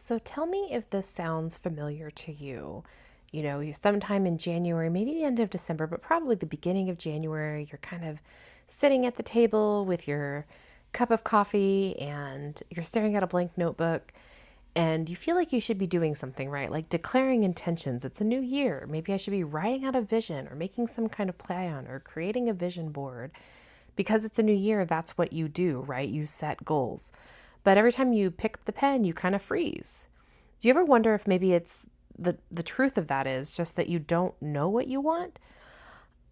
So tell me if this sounds familiar to you. Sometime in January, maybe the end of December, but probably the beginning of January, you're kind of sitting at the table with your cup of coffee and you're staring at a blank notebook and you feel like you should be doing something, right? Like declaring intentions. It's a new year. Maybe I should be writing out a vision or making some kind of plan or creating a vision board. Because it's a new year, that's what you do, right? You set goals. But every time you pick up the pen, you kind of freeze. Do you ever wonder if maybe it's the truth of that is just that you don't know what you want?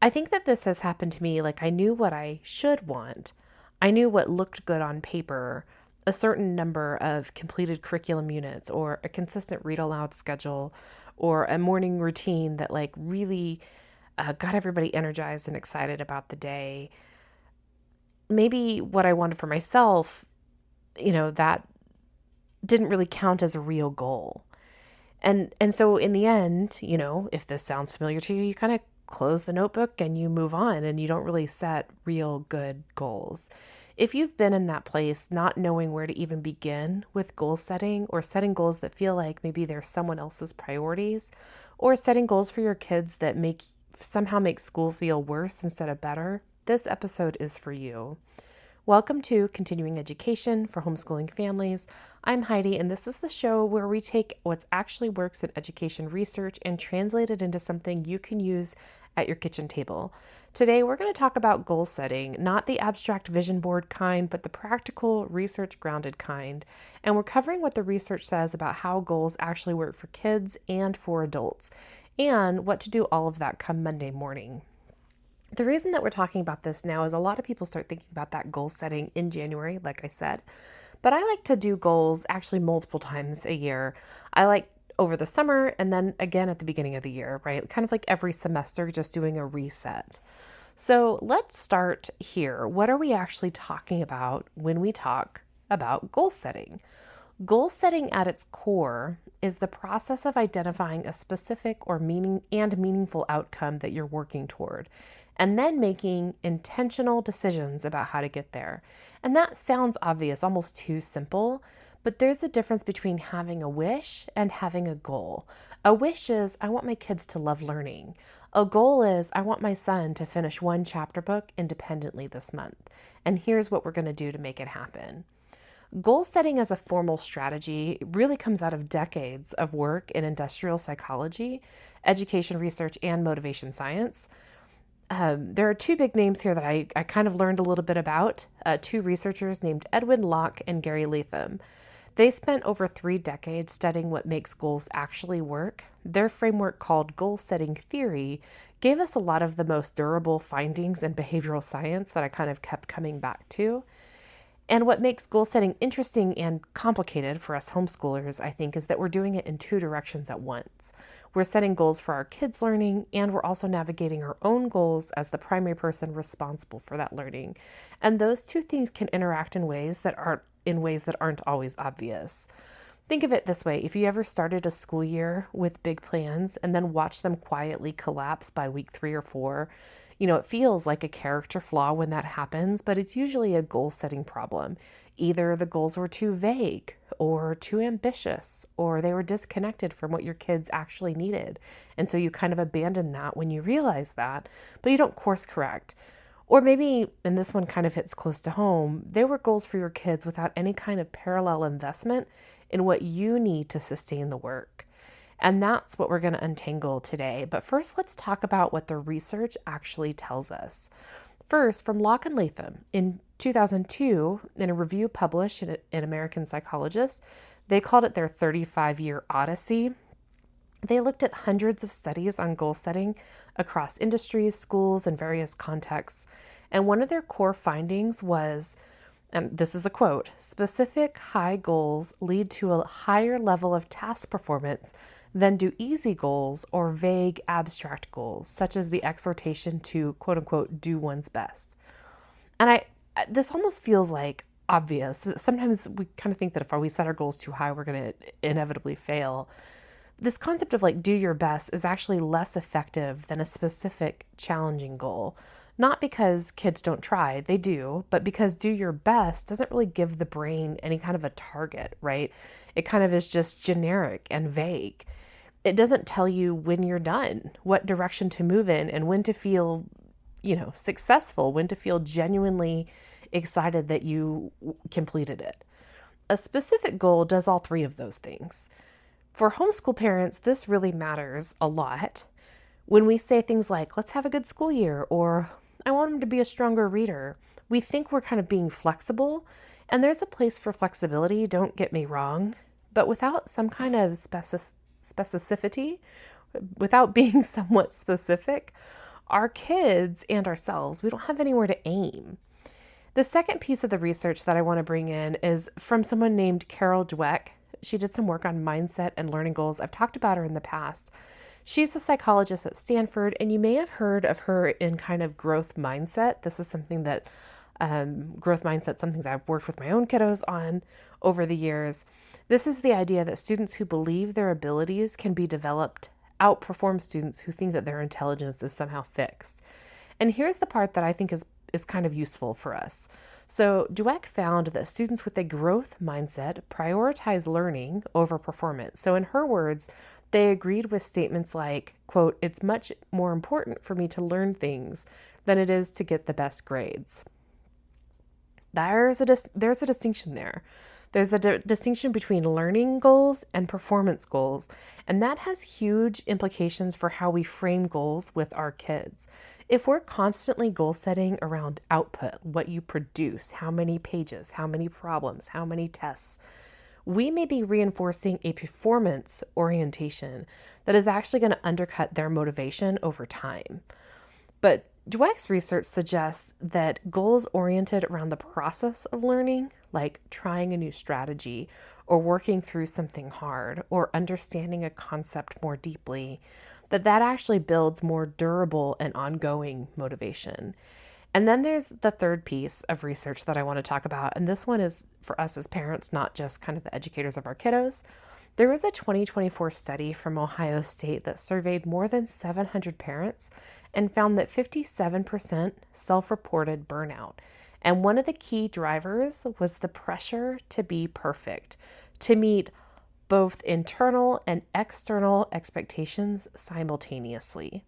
I think that this has happened to me. Like I knew what I should want. I knew what looked good on paper, a certain number of completed curriculum units or a consistent read aloud schedule or a morning routine that like really got everybody energized and excited about the day. Maybe what I wanted for myself, that didn't really count as a real goal. And so in the end, if this sounds familiar to you, you kind of close the notebook and you move on and you don't really set real good goals. If you've been in that place, not knowing where to even begin with goal setting or setting goals that feel like maybe they're someone else's priorities, or setting goals for your kids that somehow make school feel worse instead of better, this episode is for you. Welcome to Continuing Education for Homeschooling Families. I'm Heidi, and this is the show where we take what actually works in education research and translate it into something you can use at your kitchen table. Today, we're going to talk about goal setting, not the abstract vision board kind, but the practical, research-grounded kind. And we're covering what the research says about how goals actually work for kids and for adults, and what to do all of that come Monday morning. The reason that we're talking about this now is a lot of people start thinking about that goal setting in January, like I said. But I like to do goals actually multiple times a year. I like over the summer and then again at the beginning of the year, right? Kind of like every semester, just doing a reset. So let's start here. What are we actually talking about when we talk about goal setting? Goal setting at its core is the process of identifying a specific or meaningful outcome that you're working toward, and then making intentional decisions about how to get there. And that sounds obvious, almost too simple, but there's a difference between having a wish and having a goal. A wish is, I want my kids to love learning. A goal is, I want my son to finish one chapter book independently this month. And here's what we're going to do to make it happen. Goal setting as a formal strategy really comes out of decades of work in industrial psychology, education research, and motivation science. There are two big names here that I kind of learned a little bit about, two researchers named Edwin Locke and Gary Latham. They spent over 3 decades studying what makes goals actually work. Their framework, called goal setting theory, gave us a lot of the most durable findings in behavioral science that I kind of kept coming back to. And what makes goal setting interesting and complicated for us homeschoolers, I think, is that we're doing it in 2 directions at once. We're setting goals for our kids' learning, and we're also navigating our own goals as the primary person responsible for that learning. And those 2 things can interact in ways that aren't always obvious. Think of it this way. If you ever started a school year with big plans and then watched them quietly collapse by week 3 or 4, it feels like a character flaw when that happens, but it's usually a goal setting problem. Either the goals were too vague or too ambitious, or they were disconnected from what your kids actually needed. And so you kind of abandon that when you realize that, but you don't course correct. Or maybe, and this one kind of hits close to home, they were goals for your kids without any kind of parallel investment in what you need to sustain the work. And that's what we're going to untangle today. But first, let's talk about what the research actually tells us. First, from Locke and Latham, in 2002, in a review published in American Psychologist, they called it their 35-year odyssey. They looked at hundreds of studies on goal setting across industries, schools, and various contexts. And one of their core findings was, and this is a quote, specific high goals lead to a higher level of task performance than do easy goals or vague abstract goals, such as the exhortation to, quote unquote, do one's best. And this almost feels like obvious. Sometimes we kind of think that if we set our goals too high, we're going to inevitably fail. This concept of like do your best is actually less effective than a specific challenging goal. Not because kids don't try, they do, but because do your best doesn't really give the brain any kind of a target, right? It kind of is just generic and vague. It doesn't tell you when you're done, what direction to move in, and when to feel, successful, when to feel genuinely excited that you completed it. A specific goal does all three of those things. For homeschool parents, this really matters a lot. When we say things like, let's have a good school year, or I want them to be a stronger reader, we think we're kind of being flexible, and there's a place for flexibility, don't get me wrong, but without some kind of specificity, without being somewhat specific, our kids and ourselves, we don't have anywhere to aim. The second piece of the research that I want to bring in is from someone named Carol Dweck. She did some work on mindset and learning goals. I've talked about her in the past. She's a psychologist at Stanford, and you may have heard of her in kind of growth mindset. This is something that growth mindset, some things I've worked with my own kiddos on over the years. This is the idea that students who believe their abilities can be developed outperform students who think that their intelligence is somehow fixed. And here's the part that I think is kind of useful for us. So Dweck found that students with a growth mindset prioritize learning over performance. So in her words, they agreed with statements like, quote, "It's much more important for me to learn things than it is to get the best grades." There's a distinction there. There's a distinction between learning goals and performance goals, and that has huge implications for how we frame goals with our kids. If we're constantly goal setting around output, what you produce, how many pages, how many problems, how many tests, we may be reinforcing a performance orientation that is actually going to undercut their motivation over time. But Dweck's research suggests that goals oriented around the process of learning, like trying a new strategy or working through something hard or understanding a concept more deeply, that actually builds more durable and ongoing motivation. And then there's the third piece of research that I want to talk about. And this one is for us as parents, not just kind of the educators of our kiddos. There was a 2024 study from Ohio State that surveyed more than 700 parents and found that 57% self-reported burnout. And one of the key drivers was the pressure to be perfect, to meet both internal and external expectations simultaneously.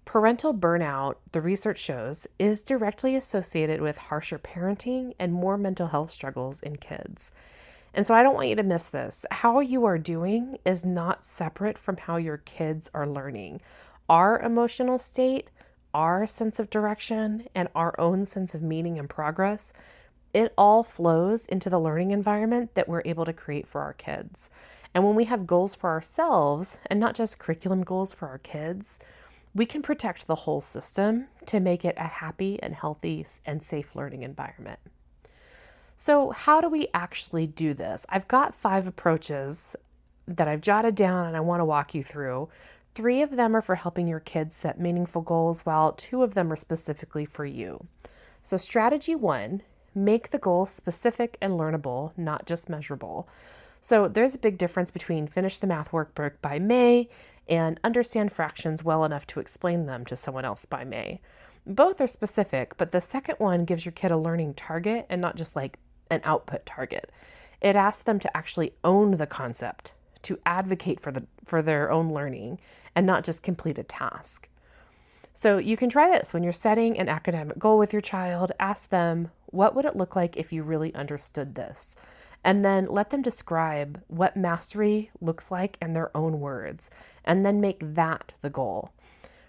Parental burnout, the research shows, is directly associated with harsher parenting and more mental health struggles in kids. And so I don't want you to miss this. How you are doing is not separate from how your kids are learning. Our emotional state, our sense of direction, and our own sense of meaning and progress, it all flows into the learning environment that we're able to create for our kids. And when we have goals for ourselves, and not just curriculum goals for our kids, we can protect the whole system to make it a happy and healthy and safe learning environment. So how do we actually do this? I've got 5 approaches that I've jotted down and I want to walk you through. 3 of them are for helping your kids set meaningful goals, while 2 of them are specifically for you. So strategy 1, make the goal specific and learnable, not just measurable. So there's a big difference between finish the math workbook by May and understand fractions well enough to explain them to someone else by May. Both are specific, but the second one gives your kid a learning target and not just like an output target. It asks them to actually own the concept, to advocate for their own learning, and not just complete a task. So you can try this when you're setting an academic goal with your child. Ask them, what would it look like if you really understood this? And then let them describe what mastery looks like in their own words, and then make that the goal.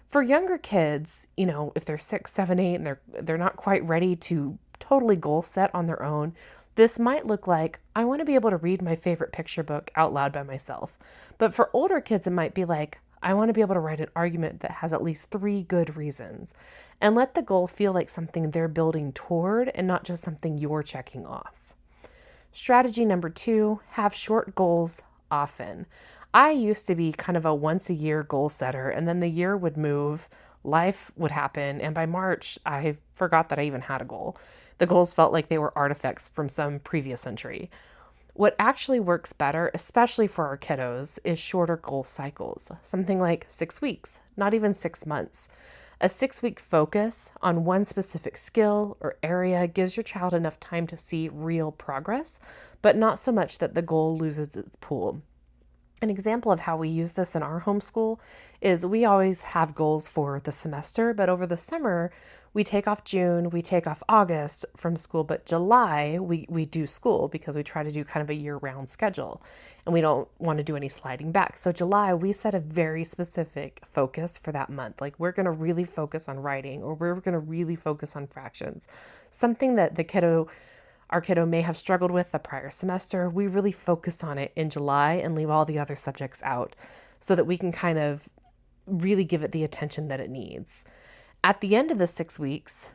For younger kids, if they're 6, 7, 8, and they're not quite ready to totally goal set on their own, this might look like, I want to be able to read my favorite picture book out loud by myself. But for older kids, it might be like, I want to be able to write an argument that has at least 3 good reasons. And let the goal feel like something they're building toward and not just something you're checking off. Strategy number 2, have short goals often. I used to be kind of a once a year goal setter, and then the year would move, life would happen, and by March, I forgot that I even had a goal. The goals felt like they were artifacts from some previous century. What actually works better, especially for our kiddos, is shorter goal cycles, something like 6 weeks, not even 6 months. A 6-week focus on one specific skill or area gives your child enough time to see real progress, but not so much that the goal loses its pull. An example of how we use this in our homeschool is we always have goals for the semester, but over the summer, we take off June, we take off August from school, but July, we do school because we try to do kind of a year-round schedule and we don't want to do any sliding back. So July, we set a very specific focus for that month. Like we're going to really focus on writing, or we're going to really focus on fractions, something that our kiddo may have struggled with the prior semester. We really focus on it in July and leave all the other subjects out so that we can kind of really give it the attention that it needs. At the end of the 6 weeks,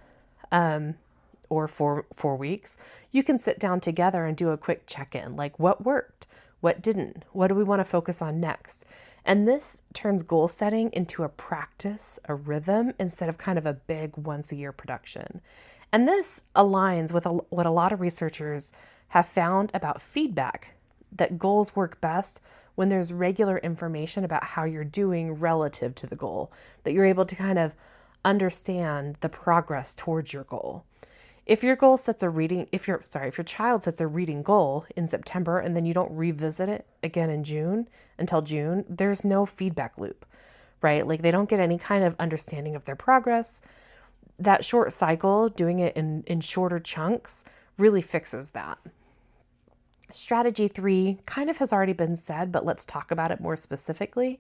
or 4 weeks, you can sit down together and do a quick check-in, like what worked, what didn't, what do we want to focus on next? And this turns goal setting into a practice, a rhythm, instead of kind of a big once-a-year production. And this aligns with what a lot of researchers have found about feedback, that goals work best when there's regular information about how you're doing relative to the goal, that you're able to kind of understand the progress towards your goal. If your child sets a reading goal in September and then you don't revisit it again in June until June, there's no feedback loop, right? Like they don't get any kind of understanding of their progress. That short cycle, doing it in shorter chunks, really fixes that. Strategy 3 kind of has already been said, but let's talk about it more specifically.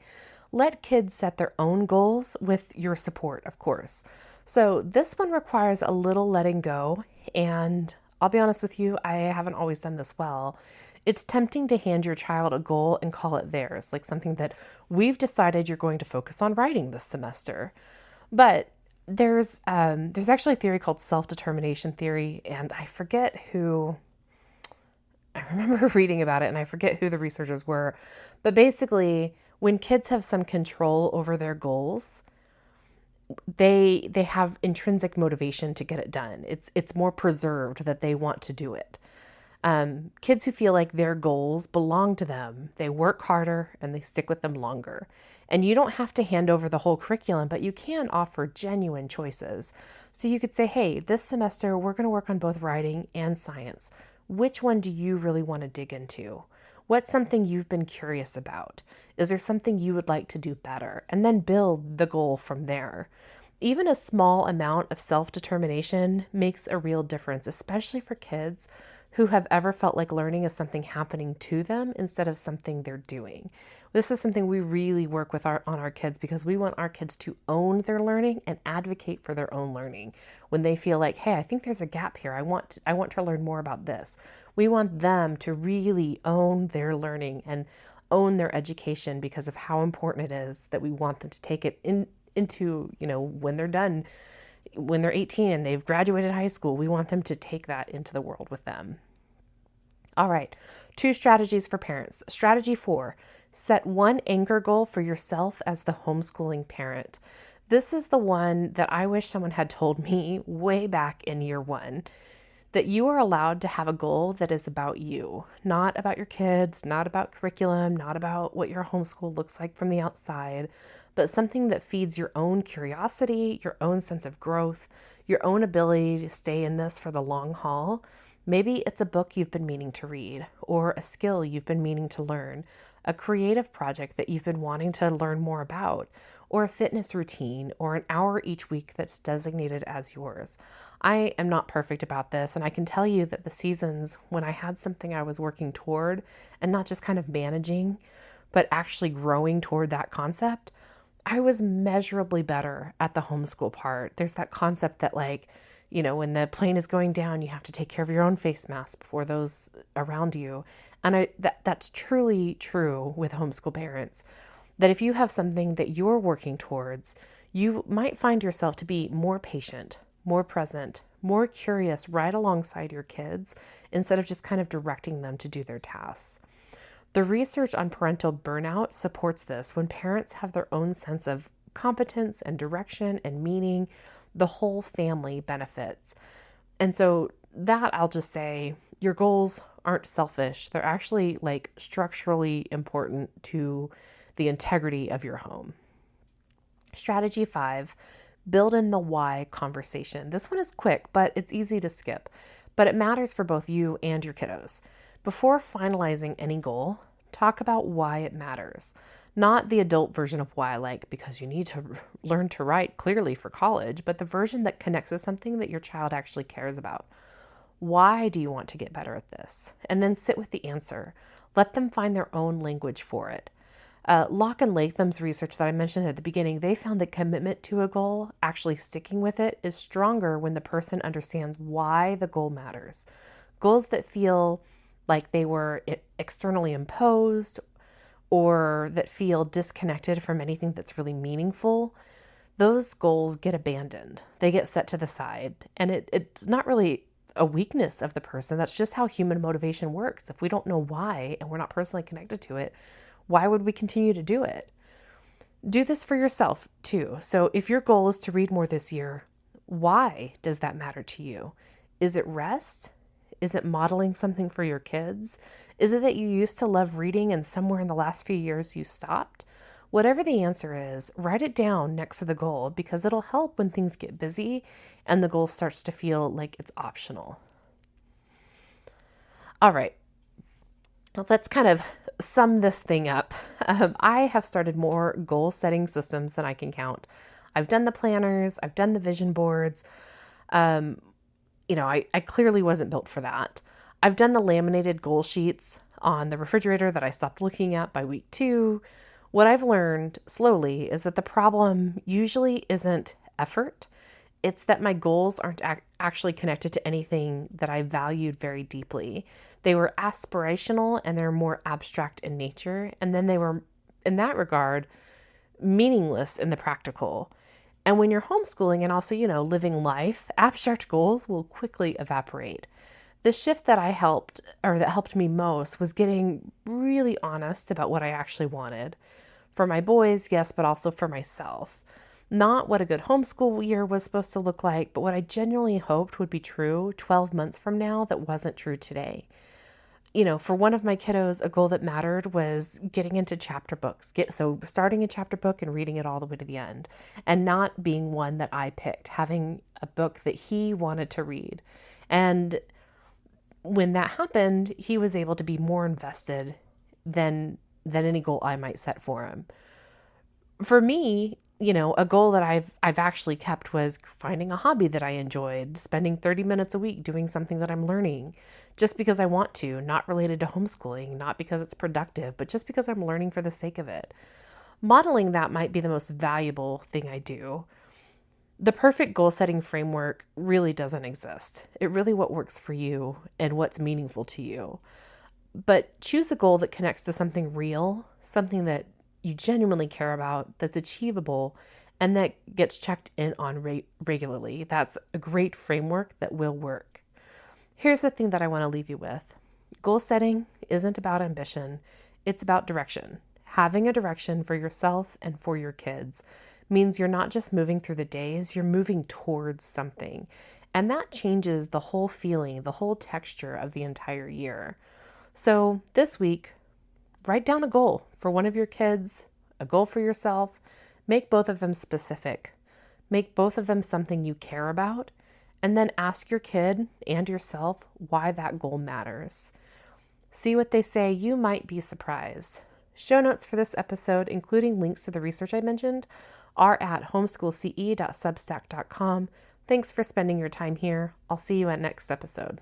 Let kids set their own goals with your support, of course. So this one requires a little letting go, and I'll be honest with you, I haven't always done this well. It's tempting to hand your child a goal and call it theirs, like something that we've decided you're going to focus on writing this semester. But there's actually a theory called self-determination theory, and I remember reading about it and I forget who the researchers were, but basically when kids have some control over their goals, they have intrinsic motivation to get it done. It's more preserved that they want to do it. Kids who feel like their goals belong to them, they work harder and they stick with them longer. And you don't have to hand over the whole curriculum, but you can offer genuine choices. So you could say, hey, this semester we're going to work on both writing and science. Which one do you really want to dig into? What's something you've been curious about? Is there something you would like to do better? And then build the goal from there. Even a small amount of self-determination makes a real difference, especially for kids who have ever felt like learning is something happening to them instead of something they're doing. This is something we really work with on our kids because we want our kids to own their learning and advocate for their own learning. When they feel like, hey, I think there's a gap here. I want to learn more about this. We want them to really own their learning and own their education because of how important it is that we want them to take it into, when they're done, when they're 18 and they've graduated high school, we want them to take that into the world with them. All right, 2 strategies for parents. Strategy 4, set one anchor goal for yourself as the homeschooling parent. This is the one that I wish someone had told me way back in year 1, that you are allowed to have a goal that is about you, not about your kids, not about curriculum, not about what your homeschool looks like from the outside, but something that feeds your own curiosity, your own sense of growth, your own ability to stay in this for the long haul. Maybe it's a book you've been meaning to read, or a skill you've been meaning to learn, a creative project that you've been wanting to learn more about, or a fitness routine, or an hour each week that's designated as yours. I am not perfect about this, and I can tell you that the seasons when I had something I was working toward and not just kind of managing, but actually growing toward that concept, I was measurably better at the homeschool part. There's that concept that when the plane is going down, you have to take care of your own face mask before those around you. And that's truly true with homeschool parents, that if you have something that you're working towards, you might find yourself to be more patient, more present, more curious right alongside your kids instead of just kind of directing them to do their tasks. The research on parental burnout supports this. When parents have their own sense of competence and direction and meaning, the whole family benefits. And so that, I'll just say, your goals aren't selfish. They're actually structurally important to the integrity of your home. Strategy 5, Build in the why conversation. This one is quick, but it's easy to skip, but it matters for both you and your kiddos. Before finalizing any goal, talk about why it matters. Not the adult version of why, like because you need to learn to write clearly for college, but the version that connects with something that your child actually cares about. Why do you want to get better at this? And then sit with the answer. Let them find their own language for it. Locke and Latham's research that I mentioned at the beginning, they found that commitment to a goal, actually sticking with it, is stronger when the person understands why the goal matters. Goals that feel like they were externally imposed or that feel disconnected from anything that's really meaningful, those goals get abandoned. They get set to the side. And it's not really a weakness of the person. That's just how human motivation works. If we don't know why and we're not personally connected to it, why would we continue to do it? Do this for yourself too. So if your goal is to read more this year, why does that matter to you? Is it rest? Is it modeling something for your kids? Is it that you used to love reading and somewhere in the last few years you stopped? Whatever the answer is, write it down next to the goal because it'll help when things get busy and the goal starts to feel like it's optional. All right, let's kind of sum this thing up. I have started more goal setting systems than I can count. I've done the planners, I've done the vision boards. I clearly wasn't built for that. I've done the laminated goal sheets on the refrigerator that I stopped looking at by week 2. What I've learned slowly is that the problem usually isn't effort. It's that my goals aren't actually connected to anything that I valued very deeply. They were aspirational and they're more abstract in nature. And then they were, in that regard, meaningless in the practical. And when you're homeschooling and also, living life, abstract goals will quickly evaporate. The shift that helped me most was getting really honest about what I actually wanted. For my boys, yes, but also for myself. Not what a good homeschool year was supposed to look like, but what I genuinely hoped would be true 12 months from now that wasn't true today. For one of my kiddos, a goal that mattered was getting into chapter books. Starting a chapter book and reading it all the way to the end, and not being one that I picked, having a book that he wanted to read. And when that happened, he was able to be more invested than any goal I might set for him. For me, a goal that I've actually kept was finding a hobby that I enjoyed, spending 30 minutes a week doing something that I'm learning just because I want to, not related to homeschooling, not because it's productive, but just because I'm learning for the sake of it. Modeling that might be the most valuable thing I do. The perfect goal setting framework really doesn't exist. It really what works for you and what's meaningful to you. But choose a goal that connects to something real, something that you genuinely care about, that's achievable, and that gets checked in on regularly. That's a great framework that will work. Here's the thing that I want to leave you with. Goal setting isn't about ambition. It's about direction. Having a direction for yourself and for your kids means you're not just moving through the days, you're moving towards something. And that changes the whole feeling, the whole texture of the entire year. So this week, write down a goal for one of your kids, a goal for yourself. Make both of them specific. Make both of them something you care about. And then ask your kid and yourself why that goal matters. See what they say. You might be surprised. Show notes for this episode, including links to the research I mentioned, are at homeschoolce.substack.com. Thanks for spending your time here. I'll see you at next episode.